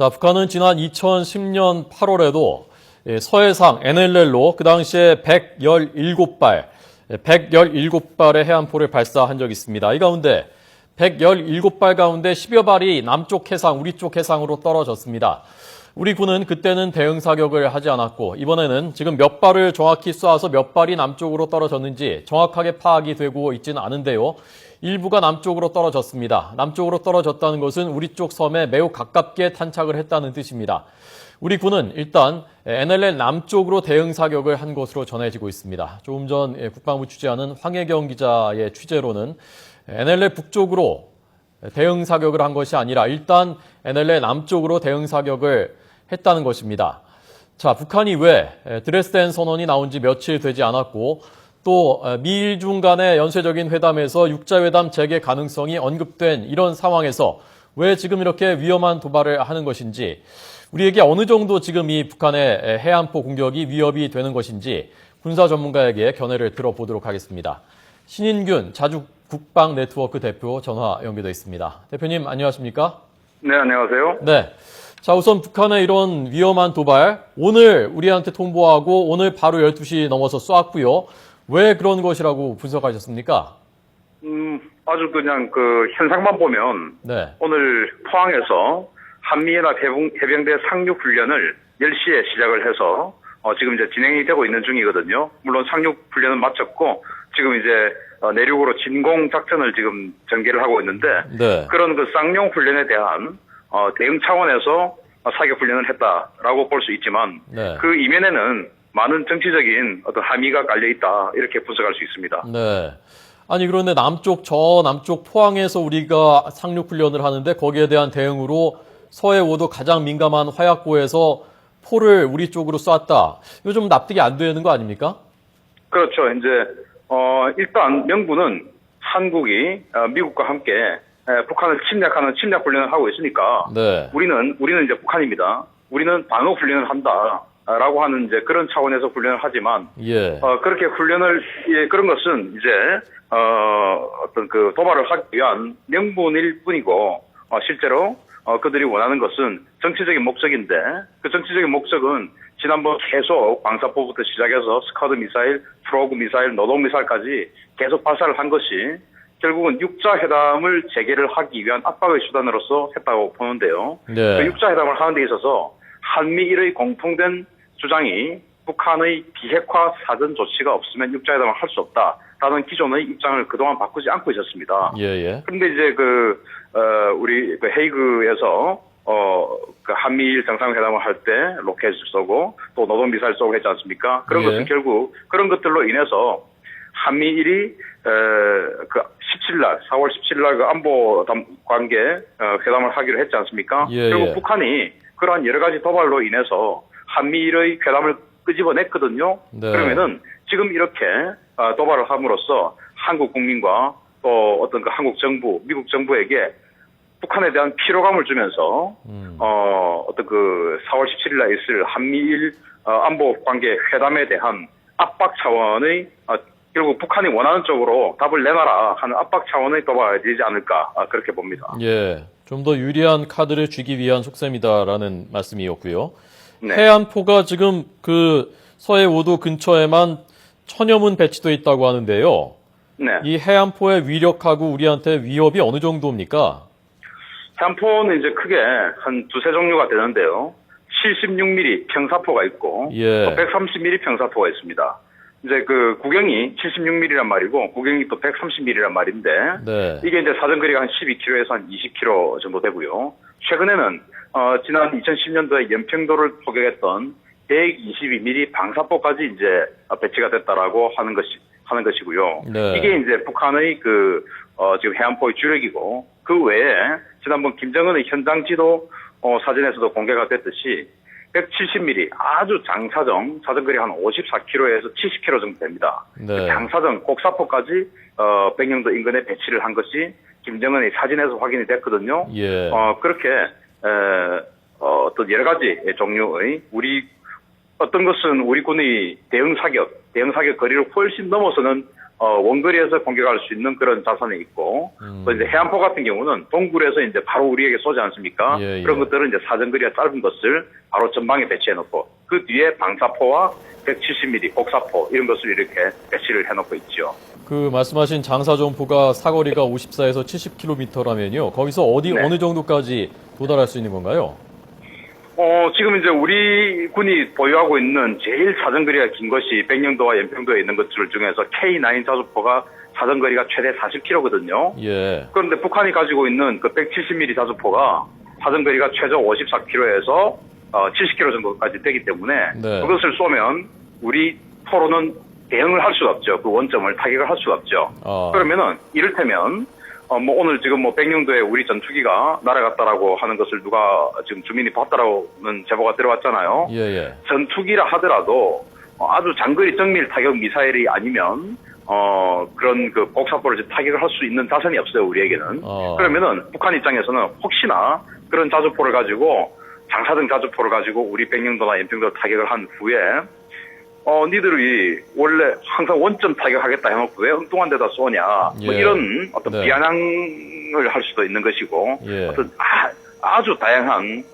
자, 북한은 지난 2010년 8월에도 서해상 NLL로 그 당시에 117발의 해안포를 발사한 적이 있습니다. 이 가운데 117발 가운데 10여 발이 남쪽 해상, 우리 쪽 해상으로 떨어졌습니다. 우리 군은 그때는 대응 사격을 하지 않았고 이번에는 지금 몇 발을 정확히 쏴서 몇 발이 남쪽으로 떨어졌는지 정확하게 파악이 되고 있지는 않은데요. 일부가 남쪽으로 떨어졌습니다. 남쪽으로 떨어졌다는 것은 우리 쪽 섬에 매우 가깝게 탄착을 했다는 뜻입니다. 우리 군은 일단 NLL 남쪽으로 대응 사격을 한 것으로 전해지고 있습니다. 조금 전 국방부 취재하는 황혜경 기자의 취재로는 NLL 북쪽으로 대응 사격을 한 것이 아니라 일단 NLL 남쪽으로 대응 사격을 했다는 것입니다. 자, 북한이 왜 드레스덴 선언이 나온 지 며칠 되지 않았고 또 미일 간의 연쇄적인 회담에서 육자회담 재개 가능성이 언급된 이런 상황에서 왜 지금 이렇게 위험한 도발을 하는 것인지, 우리에게 어느 정도 지금 이 북한의 해안포 공격이 위협이 되는 것인지 군사 전문가에게 견해를 들어보도록 하겠습니다. 신인균 자주국방네트워크 대표 전화 연결되어 있습니다. 대표님 안녕하십니까? 네, 안녕하세요. 네. 자, 우선 북한의 이런 위험한 도발, 오늘 우리한테 통보하고 오늘 바로 12시 넘어서 쏘았고요. 왜 그런 것이라고 분석하셨습니까? 아주 그냥 그 현상만 보면 네. 오늘 포항에서 한미연합 해병대 상륙 훈련을 10시에 시작을 해서 지금 이제 진행이 되고 있는 중이거든요. 물론 상륙 훈련은 마쳤고 지금 이제 내륙으로 진공 작전을 지금 전개를 하고 있는데 네. 그런 그 쌍용 훈련에 대한 대응 차원에서 사격 훈련을 했다라고 볼 수 있지만 네. 그 이면에는 많은 정치적인 어떤 함의가 깔려 있다 이렇게 분석할 수 있습니다. 네. 아니 그런데 남쪽 포항에서 우리가 상륙 훈련을 하는데 거기에 대한 대응으로 서해 5도 가장 민감한 화약고에서 포를 우리 쪽으로 쐈다. 이거 좀 납득이 안 되는 거 아닙니까? 그렇죠. 이제 일단 명분은 한국이 미국과 함께 북한을 침략하는 침략 훈련을 하고 있으니까 네. 우리는 이제 북한입니다. 우리는 방어 훈련을 한다라고 하는 이제 그런 차원에서 훈련을 하지만 예. 그렇게 훈련을 그런 것은 이제 어떤 그 도발을 하기 위한 명분일 뿐이고 실제로 그들이 원하는 것은 정치적인 목적인데 그 정치적인 목적은 지난번 계속 광사포부터 시작해서 스카드 미사일, 프로그 미사일, 노동 미사일까지 계속 발사를 한 것이 결국은 육자회담을 재개를 하기 위한 압박의 수단으로서 했다고 보는데요. 네. 그 육자회담을 하는 데 있어서 한미일의 공통된 주장이 북한의 비핵화 사전 조치가 없으면 육자회담을 할 수 없다라는 기존의 입장을 그동안 바꾸지 않고 있었습니다. 예. 그런데 이제 우리 헤이그에서 그 한미일 정상회담을 할 때 로켓을 쏘고 또 노동 미사일 쏘고 했지 않습니까? 그런 것은 결국 그런 것들로 인해서 한미일이 그 4월 17일 그 안보 관계 회담을 하기로 했지 않습니까? 결국 북한이 그러한 여러 가지 도발로 인해서 한미일의 회담을 끄집어냈거든요. 네. 그러면은 지금 이렇게 도발을 함으로써 한국 국민과 또 어떤 그 한국 정부, 미국 정부에게 북한에 대한 피로감을 주면서 어떤 그 4월 17일 날 있을 한미일 안보 관계 회담에 대한 압박 차원의 결국 북한이 원하는 쪽으로 답을 내놔라 하는 압박 차원의 도발이 되지 않을까 그렇게 봅니다. 예. 좀 더 유리한 카드를 쥐기 위한 속셈이다라는 말씀이었고요. 네. 해안포가 지금 그 서해 5도 근처에만 1000여 문 배치되어 있다고 하는데요. 네. 이 해안포의 위력하고 우리한테 위협이 어느 정도입니까? 해안포는 이제 크게 한 두세 종류가 되는데요. 76mm 평사포가 있고 예. 또 130mm 평사포가 있습니다. 이제 그 구경이 76mm란 말이고 구경이 또 130mm란 말인데 네. 이게 이제 사정거리가 한 12km에서 한 20km 정도 되고요. 최근에는 지난 2010년도에 연평도를 포격했던 122mm 방사포까지 이제 배치가 됐다라고 하는 것이고요. 네. 이게 이제 북한의 지금 해안포의 주력이고 그 외에 지난번 김정은의 현장 지도 사진에서도 공개가 됐듯이 170mm 아주 사정거리가 한 54km에서 70km 정도 됩니다. 네. 장사정 곡사포까지 백령도 인근에 배치를 한 것이 김정은의 사진에서 확인이 됐거든요. 예. 그렇게 어떤 여러 가지 종류의 어떤 것은 우리 군의 대응 사격 거리를 훨씬 넘어서는 원거리에서 공격할 수 있는 그런 자산이 있고, 또 이제 해안포 같은 경우는 동굴에서 이제 바로 우리에게 쏘지 않습니까? 예, 예. 그런 것들은 이제 사정거리가 짧은 것을 바로 전방에 배치해놓고, 그 뒤에 방사포와 170mm 곡사포 이런 것을 이렇게 배치를 해놓고 있죠. 그 말씀하신 장사정포가 사거리가 54에서 70km라면요. 거기서 네. 어느 정도까지 도달할 수 있는 건가요? 지금 이제 우리 군이 보유하고 있는 제일 사정거리가 긴 것이 백령도와 연평도에 있는 것들 중에서 K9 자주포가 사정거리가 최대 40km거든요. 예. 그런데 북한이 가지고 있는 그 170mm 자주포가 사정거리가 최저 54km에서 70km 정도까지 되기 때문에 네. 그것을 쏘면 우리 포로는 대응을 할 수가 없죠. 그 원점을 타격을 할 수가 없죠. 그러면은 이를테면 오늘 지금 백령도에 우리 전투기가 날아갔다라고 하는 것을 누가 지금 주민이 봤다라고는 제보가 들어왔잖아요. 예. 전투기라 하더라도 아주 장거리 정밀 타격 미사일이 아니면 그런 그 곡사포를 타격을 할 수 있는 자산이 없어요, 우리에게는. 그러면은 북한 입장에서는 혹시나 그런 자주포를 가지고 장사등 자주포를 가지고 우리 백령도나 연평도 타격을 한 후에 니들이 원래 항상 원점 타격하겠다 해놓고 왜 엉뚱한 데다 쏘냐. 예. 뭐 이런 어떤 네. 비아냥을 할 수도 있는 것이고, 예. 어떤 아주 다양한,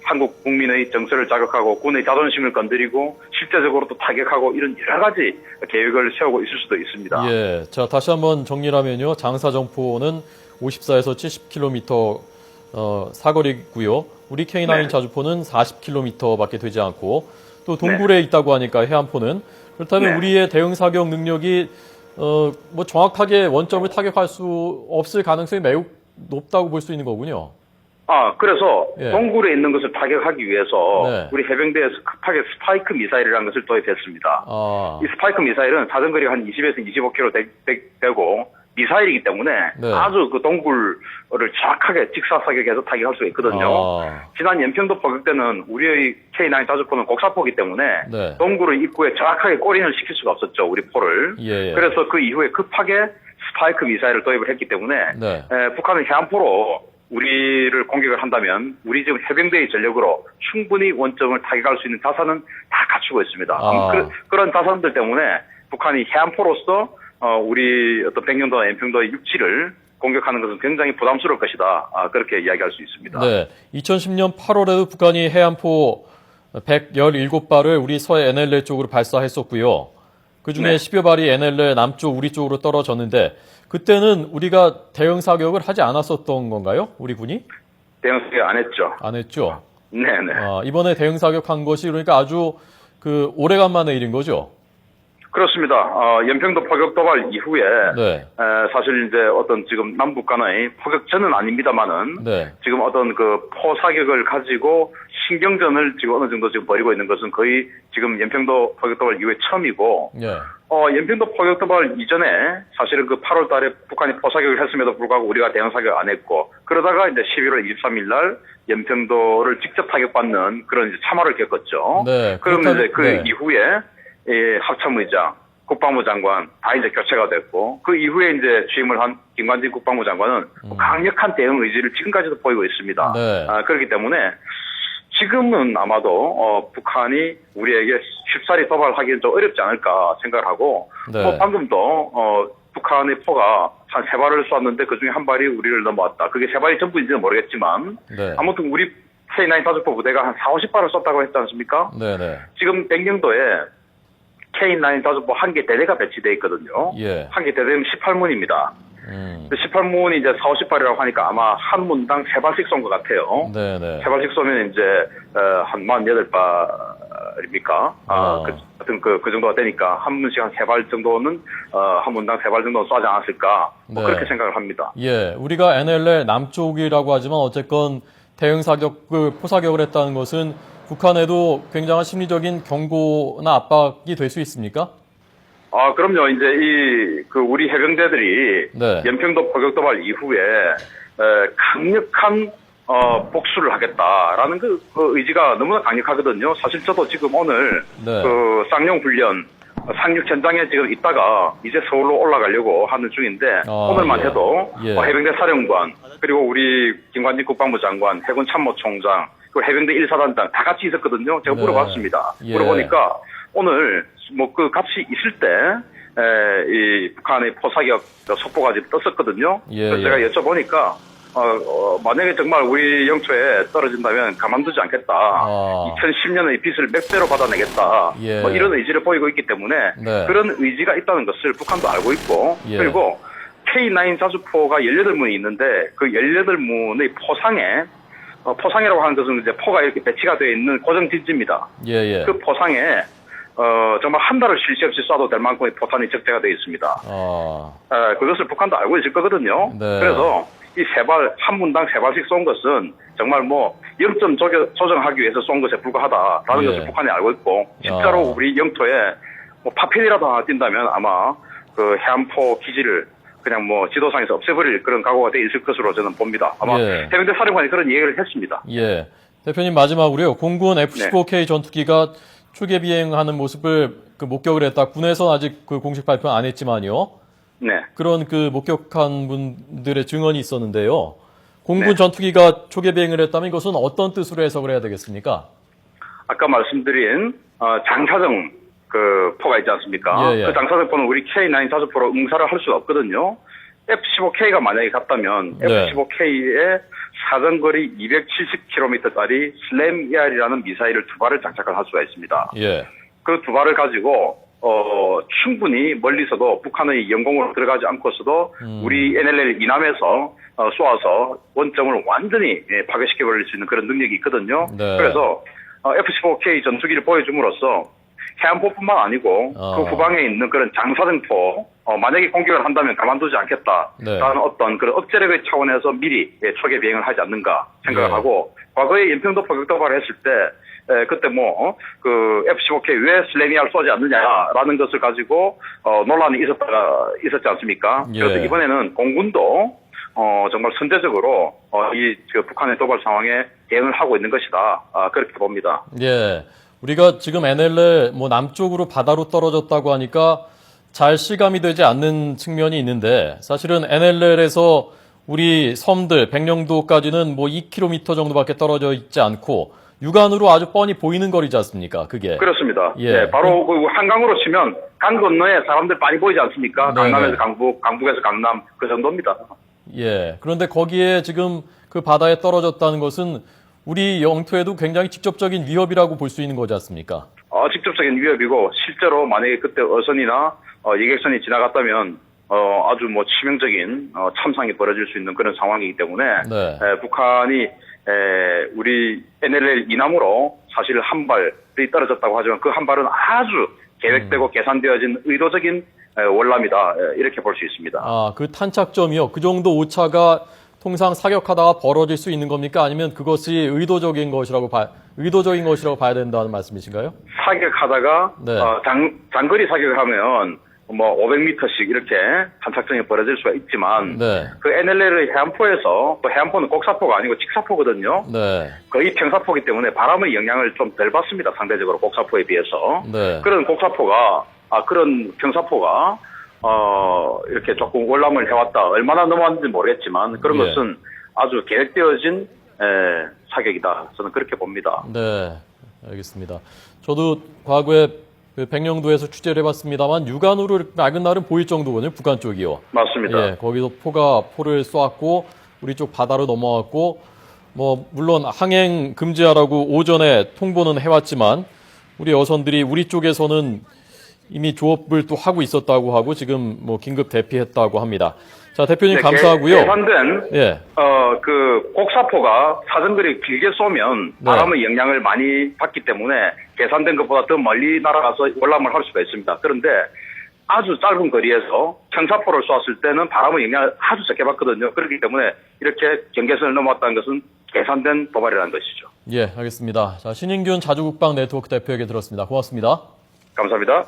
한국 국민의 정서를 자극하고 군의 자존심을 건드리고 실제적으로 또 타격하고 이런 여러 가지 계획을 세우고 있을 수도 있습니다. 예. 자, 다시 한번 정리하면요. 장사정포는 54에서 70km 사거리고요. 우리 K9 네. 자주포는 40km밖에 되지 않고 또 동굴에 있다고 하니까 해안포는 그렇다면 네. 우리의 대응 사격 능력이 뭐 정확하게 원점을 타격할 수 없을 가능성이 매우 높다고 볼 수 있는 거군요. 그래서 예. 동굴에 있는 것을 타격하기 위해서 네. 우리 해병대에서 급하게 스파이크 미사일이라는 것을 도입했습니다. 이 스파이크 미사일은 사정거리가 한 20에서 25km 되고 미사일이기 때문에 네. 아주 그 동굴을 정확하게 직사사격해서 타격할 수가 있거든요. 지난 연평도 포격 때는 우리의 K9 자주포는 곡사포이기 때문에 네. 동굴의 입구에 정확하게 꼬린을 시킬 수가 없었죠, 우리 포를. 예. 그래서 그 이후에 급하게 스파이크 미사일을 도입을 했기 때문에 네. 북한은 해안포로 우리를 공격을 한다면 우리 지금 해병대의 전력으로 충분히 원점을 타격할 수 있는 자산은 다 갖추고 있습니다. 그런 자산들 때문에 북한이 해안포로서 우리 어떤 백령도와 연평도의 육지를 공격하는 것은 굉장히 부담스러울 것이다. 그렇게 이야기할 수 있습니다. 네. 2010년 8월에도 북한이 해안포 117발을 우리 서해 NLL 쪽으로 발사했었고요. 그중에 네. 10여 발이 NLL 남쪽 우리 쪽으로 떨어졌는데 그때는 우리가 대응 사격을 하지 않았었던 건가요? 우리 군이? 대응 사격 안 했죠. 안 했죠. 네네. 이번에 대응 사격한 것이 그러니까 아주 그 오래간만의 일인 거죠. 그렇습니다. 연평도 포격 도발 이후에 네. 사실 이제 어떤 지금 남북 간의 포격전은 아닙니다만은 네. 지금 어떤 그 포사격을 가지고 신경전을 지금 어느 정도 지금 벌이고 있는 것은 거의 지금 연평도 포격 도발 이후에 처음이고 예. 연평도 포격 도발 이전에 사실은 그 8월 달에 북한이 포사격을 했음에도 불구하고 우리가 대응 사격을 안 했고 그러다가 이제 11월 23일 날 연평도를 직접 타격받는 그런 이제 참화를 겪었죠. 네. 그러면 이제 그 네. 이후에 합참의장, 국방부 장관 다 이제 교체가 됐고 그 이후에 이제 취임을 한 김관진 국방부 장관은 강력한 대응 의지를 지금까지도 보이고 있습니다. 네. 그렇기 때문에 지금은 아마도 북한이 우리에게 쉽사리 도발하기는 좀 어렵지 않을까 생각을 하고 네. 방금도 북한의 포가 한 3발을 쐈는데 그중에 한 발이 우리를 넘어왔다. 그게 3발이 전부인지는 모르겠지만 네. 아무튼 우리 K9 자주포 부대가 한 40발을 쐈다고 했지 않습니까? 네네. 지금 백령도에 K9 자주포 한 개 대대가 배치되어 있거든요. 예. 한 개 대대면 18문입니다. 18문이 이제 40발이라고 하니까 아마 한 문당 3발씩 쏜 것 같아요. 네네. 3발씩 쏘면 이제 한 48발입니까? 하여튼 그 정도가 되니까 한 문씩 한 3발 정도는 한 문당 3발 정도는 쏘지 않았을까? 네. 그렇게 생각을 합니다. 예. 우리가 NLL 남쪽이라고 하지만 어쨌건 대응 사격을 포사격을 했다는 것은 북한에도 굉장한 심리적인 경고나 압박이 될 수 있습니까? 그럼요. 이제 우리 해병대들이 네. 연평도 포격 도발 이후에 강력한 복수를 하겠다라는 그 의지가 너무나 강력하거든요. 사실 저도 지금 오늘 네. 그 쌍용 훈련 상륙 현장에 지금 있다가 이제 서울로 올라가려고 하는 중인데 오늘만 해도 예. 해병대 사령관 그리고 우리 김관진 국방부 장관, 해군 참모총장, 그 해병대 1사단장 다 같이 있었거든요. 제가 네. 물어봤습니다. 예. 물어보니까 오늘 뭐 그 같이 있을 때 이 북한의 포사격 속보까지 떴었거든요. 예, 그래서 예. 제가 여쭤보니까 만약에 정말 우리 영토에 떨어진다면 가만두지 않겠다. 아. 2010년의 빚을 몇 배로 받아내겠다. 예. 뭐 이런 의지를 보이고 있기 때문에 네. 그런 의지가 있다는 것을 북한도 알고 있고 예. 그리고 K9 자주포가 18문이 있는데 그 18문의 포상이라고 하는 것은 이제 포가 이렇게 배치가 되어 있는 고정 진지입니다. 예, 예. 그 포상에 정말 한 달을 쉴 새 없이 쏴도 될 만큼의 포탄이 적재가 되어 있습니다. 그것을 북한도 알고 있을 거거든요. 네. 그래서 이 한 문당 3발씩 쏜 것은 정말 뭐 0점 조정하기 위해서 쏜 것에 불과하다라는 예. 것을 북한이 알고 있고 진짜로 우리 영토에 뭐 파편이라도 하나 뛴다면 아마 그 해안포 기지를 그냥 뭐 지도상에서 없애버릴 그런 각오가 돼 있을 것으로 저는 봅니다. 아마 예. 해병대 사령관이 그런 얘기를 했습니다. 예. 대표님 마지막으로요. 공군 F-15K 전투기가 초계 비행하는 모습을 목격을 했다. 군에서는 아직 그 공식 발표 안 했지만요. 네. 그런 그 목격한 분들의 증언이 있었는데요. 공군 네. 전투기가 초계 비행을 했다면 이것은 어떤 뜻으로 해석을 해야 되겠습니까? 아까 말씀드린 장사정 그 포가 있지 않습니까? 예, 예. 그 장사정 포는 우리 K9 자주포로 응사를 할 수가 없거든요. F-15K가 만약에 갔다면 네. F-15K에 사정거리 270km짜리 슬램 ER이라는 미사일을 2발을 장착을 할 수가 있습니다. 예. 그 2발을 가지고 충분히 멀리서도 북한의 영공으로 들어가지 않고서도 우리 NLL 이남에서 쏘아서 원점을 완전히 파괴시켜버릴 수 있는 그런 능력이 있거든요. 네. 그래서 F-15K 전투기를 보여줌으로써 해안포뿐만 아니고 그 후방에 있는 그런 장사등포 만약에 공격을 한다면 가만두지 않겠다라는 네. 어떤 그런 억제력의 차원에서 미리 초계 비행을 하지 않는가 생각을 예. 하고 과거에 연평도 포격 도발을 했을 때 그때 그 F-15K 왜 슬래미아를 쏘지 않느냐라는 것을 가지고 논란이 있었지 않습니까? 예. 그래서 이번에는 공군도 정말 선제적으로 그 북한의 도발 상황에 대응을 하고 있는 것이다. 그렇게 봅니다. 예. 우리가 지금 NLL 남쪽으로 바다로 떨어졌다고 하니까 잘 실감이 되지 않는 측면이 있는데 사실은 NLL에서 우리 섬들 백령도까지는 2km 정도밖에 떨어져 있지 않고 육안으로 아주 뻔히 보이는 거리지 않습니까? 그게. 그렇습니다. 예. 네, 바로 그 한강으로 치면 강 건너에 사람들 많이 보이지 않습니까? 네네. 강남에서 강북, 강북에서 강남 그 정도입니다. 예. 그런데 거기에 지금 그 바다에 떨어졌다는 것은 우리 영토에도 굉장히 직접적인 위협이라고 볼 수 있는 거지 않습니까? 직접적인 위협이고 실제로 만약에 그때 어선이나 예객선이 지나갔다면 아주 치명적인 참상이 벌어질 수 있는 그런 상황이기 때문에 네. 북한이 우리 NLL 이남으로 사실 한 발이 떨어졌다고 하지만 그 한 발은 아주 계획되고 계산되어진 의도적인 월남이다 이렇게 볼 수 있습니다. 그 탄착점이요. 그 정도 오차가 통상 사격하다가 벌어질 수 있는 겁니까? 아니면 그것이 의도적인 것이라고 봐야 된다는 말씀이신가요? 사격하다가 네. 장거리 사격을 하면 500m씩 이렇게 탄착점이 벌어질 수가 있지만 네. 그 NLL의 해안포에서 또 해안포는 곡사포가 아니고 직사포거든요. 네. 거의 평사포기 때문에 바람의 영향을 좀 덜 받습니다. 상대적으로 곡사포에 비해서. 네. 그런 그런 평사포가 이렇게 조금 월남을 해왔다. 얼마나 넘어왔는지 모르겠지만 그런 예. 것은 아주 계획되어진 사격이다. 저는 그렇게 봅니다. 네. 알겠습니다. 저도 과거에 백령도에서 취재를 해봤습니다만 육안으로 맑은 날은 보일 정도거든요. 북한 쪽이요. 맞습니다. 예, 거기서 포를 쏘았고 우리 쪽 바다로 넘어왔고 물론 항행 금지하라고 오전에 통보는 해왔지만 우리 여선들이 우리 쪽에서는 이미 조업을 또 하고 있었다고 하고 지금 긴급 대피했다고 합니다. 자, 대표님 네, 감사하고요. 계산된 예. 그 곡사포가 사정거리 길게 쏘면 네. 바람의 영향을 많이 받기 때문에 계산된 것보다 더 멀리 날아가서 월남을 할 수가 있습니다. 그런데 아주 짧은 거리에서 청사포를 쏘았을 때는 바람의 영향을 아주 적게 받거든요. 그렇기 때문에 이렇게 경계선을 넘어왔다는 것은 계산된 도발이라는 것이죠. 예, 알겠습니다. 자, 신인균 자주국방 네트워크 대표에게 들었습니다. 고맙습니다. 감사합니다.